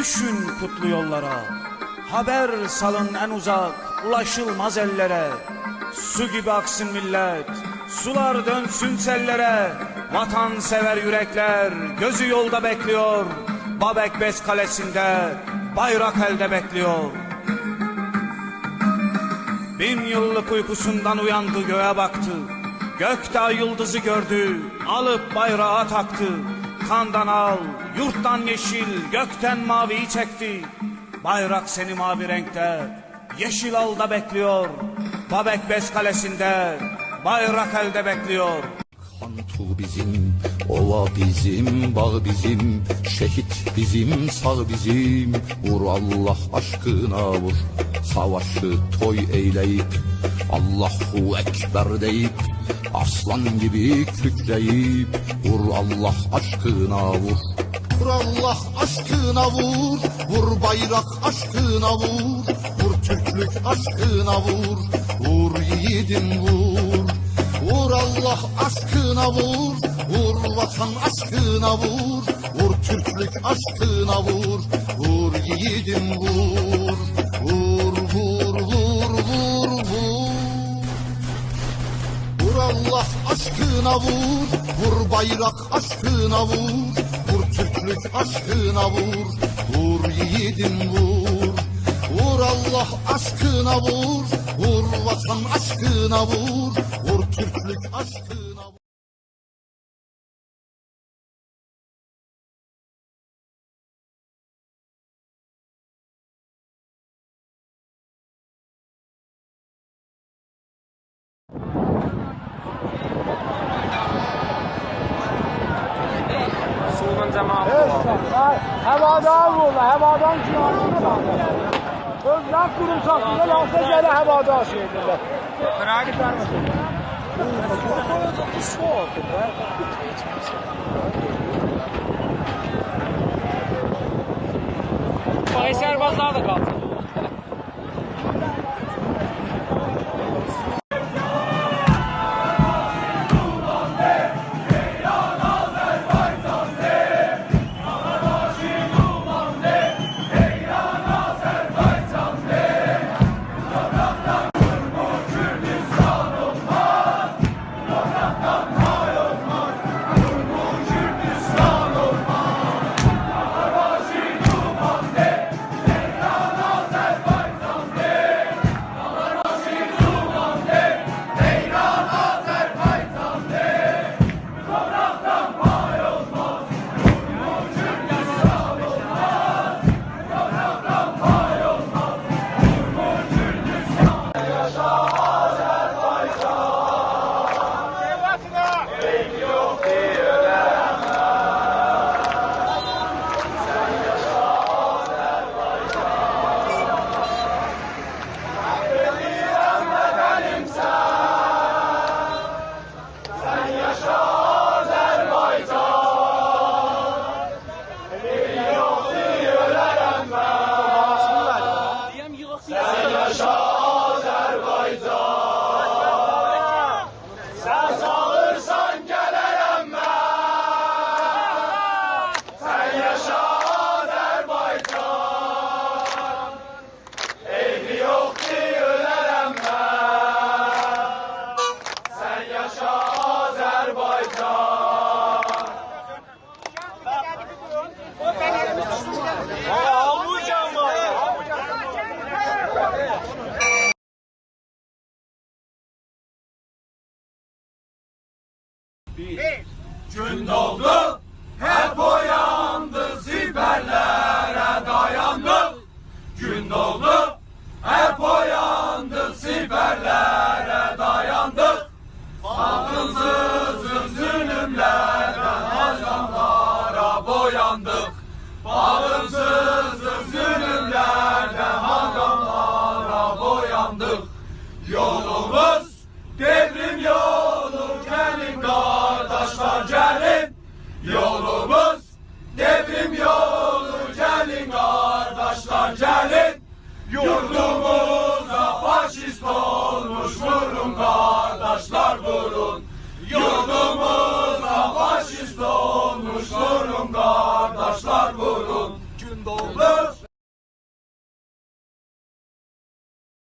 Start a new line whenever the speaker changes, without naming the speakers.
Düşün kutlu yollara, haber salın en uzak, ulaşılmaz ellere. Su gibi aksın millet, sular dönsün sellere. Vatansever yürekler gözü yolda bekliyor. Babek Bez Kalesi'nde bayrak elde bekliyor. 1000 yıllık uykusundan uyandı, göğe baktı. Gökte ay yıldızı gördü, alıp bayrağa taktı. Kandan al, yurttan yeşil, gökten maviyi çekti. Bayrak seni mavi renkte, yeşil alda bekliyor. Babek Bez Kalesi'nde bayrak elde bekliyor.
Hantu bizim, ova bizim, bağ bizim, şehit bizim, sağ bizim. Vur Allah aşkına vur, savaşı toy eyleyip, Allahu Ekber deyip, aslan gibi kükreyip, vur Allah aşkına vur. Vur Allah aşkına vur, vur bayrak aşkına vur, vur Türklük aşkına vur, vur yiğidim vur. Vur Allah aşkına vur, vur vatan aşkına vur, vur Türklük aşkına vur, vur yiğidim vur. Vur vur vur vur vur. Vur Allah aşkına vur, vur bayrak aşkına vur, vur Türklük aşkına vur, vur yiğidim vur. Vur Allah aşkına vur, vur vatan aşkına vur, vur Türklük aşkına vur.
Sulun cemaati.
Havadan vurdu, havadan cihanı çaldı. Özler kurumsal, yine lansa gele havadan şey edirler.
Bırak vermesin. Bak serbazlar da kaldı.
Gün doğdu, hep uyandı, siperlere dayandı. Gün doğdu, hep uyandı, siperlere dayandı. Bakımsızın zulümlerden ajanlara boyandık. Bakımsızın zulümlerden ajanlara boyandık. Yolumuz devrim yolu, gelin kardeşler gelin. Yolumuz devrim yolu, gelin kardeşler gelin. Yurdumuza faşist olmuş, vurun kardeşler vurun. Yurdumuza faşist olmuş, vurun kardeşler vurun. Gün
Dağlar